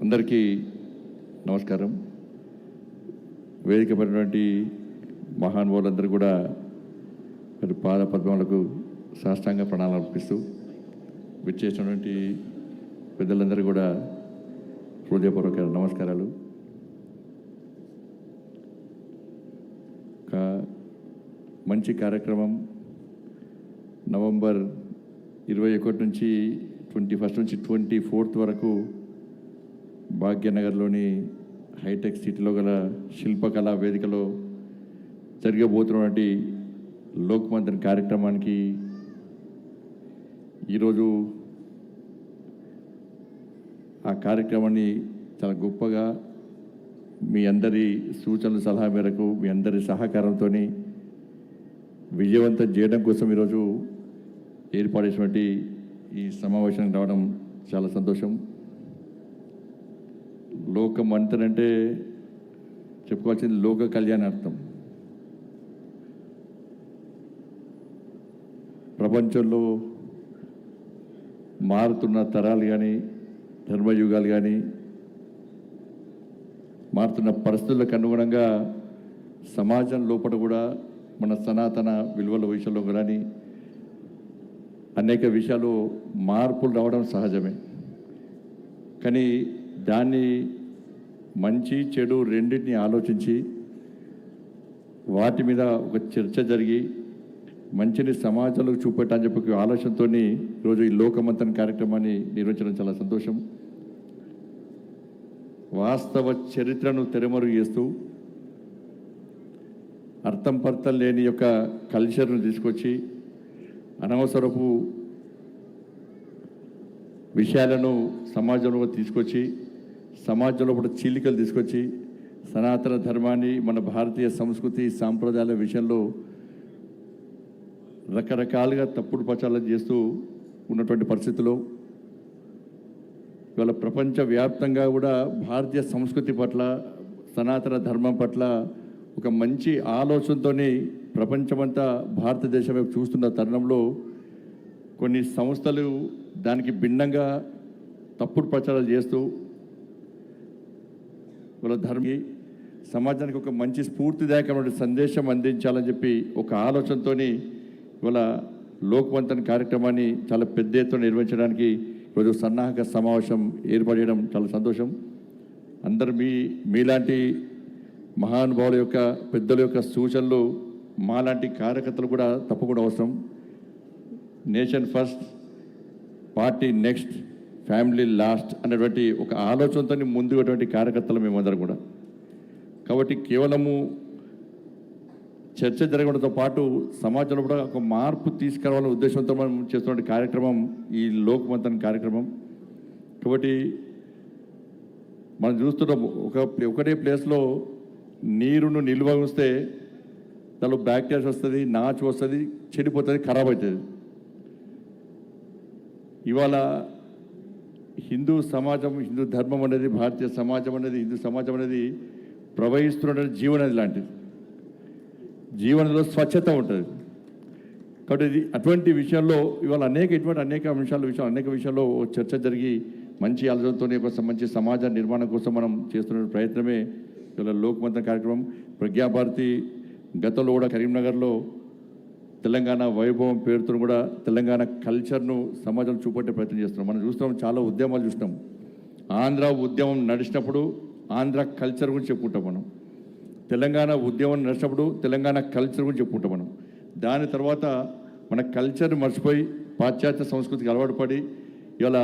అందరికీ నమస్కారం. వేదిక పడినటువంటి మహానుభావులందరూ కూడా మరి పాద పద్మములకు సాష్టాంగ ప్రణాళిక అర్పిస్తూ విచ్చేసినటువంటి పెద్దలందరూ కూడా హృదయపూర్వక నమస్కారాలు. మంచి కార్యక్రమం నవంబర్ 21 నుంచి 21 నుంచి 24 వరకు భాగ్యనగర్లోని హైటెక్ సిటీలో గల శిల్పకళా వేదికలో జరగబోతున్నటువంటి లోక్మంతన్ కార్యక్రమానికి ఈరోజు ఆ కార్యక్రమాన్ని చాలా గొప్పగా మీ అందరి సూచనలు సలహా మేరకు మీ అందరి సహకారంతో విజయవంతం చేయడం కోసం ఈరోజు ఏర్పాటు చేసినటువంటి ఈ సమావేశానికి రావడం చాలా సంతోషం. లోకమంతన్ అంటే చెప్పుకోవాల్సింది లోక కళ్యాణార్థం. ప్రపంచంలో మారుతున్న తరాలు కానీ ధర్మయుగాలు కానీ మారుతున్న పరిస్థితులకు అనుగుణంగా సమాజం లోపల కూడా మన సనాతన విలువల విషయంలో కానీ అనేక విషయాలు మార్పులు రావడం సహజమే. కానీ దాన్ని మంచి చెడు రెండింటిని ఆలోచించి వాటి మీద ఒక చర్చ జరిగి మంచిని సమాజంలో చూపెట్టని చెప్పి ఆలోచనతో ఈరోజు ఈ లోకమంతన్ కార్యక్రమాన్ని నిర్వహించడం చాలా సంతోషం. వాస్తవ చరిత్రను తెరమరుగు చేస్తూ అర్థం పర్థం లేని యొక్క కల్చర్ను తీసుకొచ్చి అనవసరపు విషయాలను సమాజంలో తీసుకొచ్చి సమాజంలో కూడా చీలికలు తీసుకొచ్చి సనాతన ధర్మాన్ని మన భారతీయ సంస్కృతి సాంప్రదాయాల విషయంలో రకరకాలుగా తప్పుడు ప్రచారం చేస్తూ ఉన్నటువంటి పరిస్థితుల్లో ఇవాళ ప్రపంచవ్యాప్తంగా కూడా భారతీయ సంస్కృతి పట్ల సనాతన ధర్మం పట్ల ఒక మంచి ఆలోచనతో ప్రపంచమంతా భారతదేశం వైపు చూస్తున్న తరుణంలో కొన్ని సంస్థలు దానికి భిన్నంగా తప్పుడు ప్రచారాలు చేస్తూ వాళ్ళ ధర్మీ సమాజానికి ఒక మంచి స్ఫూర్తిదాయకమైన సందేశం అందించాలని చెప్పి ఒక ఆలోచనతో ఇవాళ లోక్మంతన్ కార్యక్రమాన్ని చాలా పెద్ద ఎత్తున నిర్వహించడానికి ఈరోజు సన్నాహక సమావేశం ఏర్పాటు చేయడం చాలా సంతోషం. అందరు మీలాంటి మహానుభావుల యొక్క పెద్దల యొక్క సూచనలు మాలాంటి కార్యకర్తలు కూడా తప్పకుండా అవసరం. Nation first, party next, family last అనేటువంటి ఒక ఆలోచనతో ముందున్నటువంటి కార్యకర్తలు మేమందరం కూడా. కాబట్టి కేవలము చర్చ జరగడంతో పాటు సమాజంలో కూడా ఒక మార్పు తీసుకురావాలనే ఉద్దేశంతో మనం చేస్తున్న కార్యక్రమం ఈ లోక్మంతన్ కార్యక్రమం. కాబట్టి మనం చూస్తున్నాం ఒకటే ప్లేస్లో నీరును నిల్వ ఉంచితే దానిలో బ్యాక్టీరియా వస్తుంది, నాచు వస్తుంది, చెడిపోతుంది, ఖరాబ్ అవుతుంది. ఇవాళ హిందూ సమాజం, హిందూ ధర్మం అనేది, భారతీయ సమాజం అనేది, హిందూ సమాజం అనేది ప్రవహిస్తున్న జీవనది లాంటిది. జీవనంలో స్వచ్ఛత ఉంటుంది. కాబట్టి అటువంటి విషయాల్లో ఇవాళ అనేక విషయాల్లో చర్చ జరిగి మంచి ఆలోచనతో ఒక మంచి సమాజ నిర్మాణం కోసం మనం చేస్తున్న ప్రయత్నమే ఇవాళ లోక్మంతన్ కార్యక్రమం. ప్రజ్ఞాభారతి గతంలో కూడా కరీంనగర్లో తెలంగాణ వైభవం పేరుతో కూడా తెలంగాణ కల్చర్ను సమాజం చూపెట్టే ప్రయత్నం చేస్తున్నాం. మనం చూస్తున్నాం, చాలా ఉద్యమాలు చూసినాం. ఆంధ్ర ఉద్యమం నడిచినప్పుడు ఆంధ్ర కల్చర్ గురించి చెప్పుకుంటాం మనం. తెలంగాణ ఉద్యమం నడిచినప్పుడు తెలంగాణ కల్చర్ గురించి చెప్పుకుంటాం మనం. దాని తర్వాత మన కల్చర్ మర్చిపోయి పాశ్చాత్య సంస్కృతికి అలవాటు పడి ఇవాళ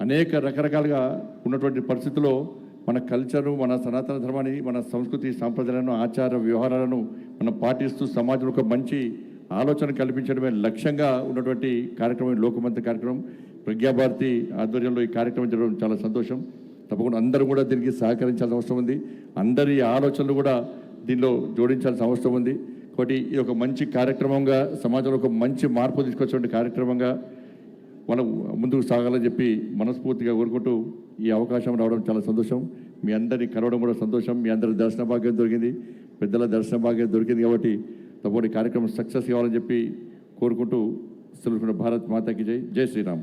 అనేక రకరకాలుగా ఉన్నటువంటి పరిస్థితుల్లో మన కల్చరు, మన సనాతన ధర్మాన్ని, మన సంస్కృతి సాంప్రదాయాలను, ఆచార వ్యవహారాలను మనం పాటిస్తూ సమాజంలో ఒక మంచి ఆలోచన కల్పించడమే లక్ష్యంగా ఉన్నటువంటి కార్యక్రమం లోకమంతన్ కార్యక్రమం. ప్రజ్ఞాభారతి ఆధ్వర్యంలో ఈ కార్యక్రమం జరగడం చాలా సంతోషం. తప్పకుండా అందరూ కూడా దీనికి సహకరించాల్సిన అవసరం ఉంది. అందరి ఆలోచనలు కూడా దీనిలో జోడించాల్సిన అవసరం ఉంది. కాబట్టి ఇది ఒక మంచి కార్యక్రమంగా, సమాజంలో ఒక మంచి మార్పు తీసుకొచ్చే కార్యక్రమంగా మనం ముందుకు సాగాలని చెప్పి మనస్ఫూర్తిగా కోరుకుంటూ ఈ అవకాశం రావడం చాలా సంతోషం. మీ అందరినీ కలవడం కూడా సంతోషం. మీ అందరి దర్శన భాగ్యం దొరికింది, పెద్దల దర్శన భాగ్యం దొరికింది. కాబట్టి తప్పకుండా కార్యక్రమం సక్సెస్ కావాలని చెప్పి కోరుకుంటూ సెలవు. భారత్ మాతాకి జై. జై శ్రీరామ్.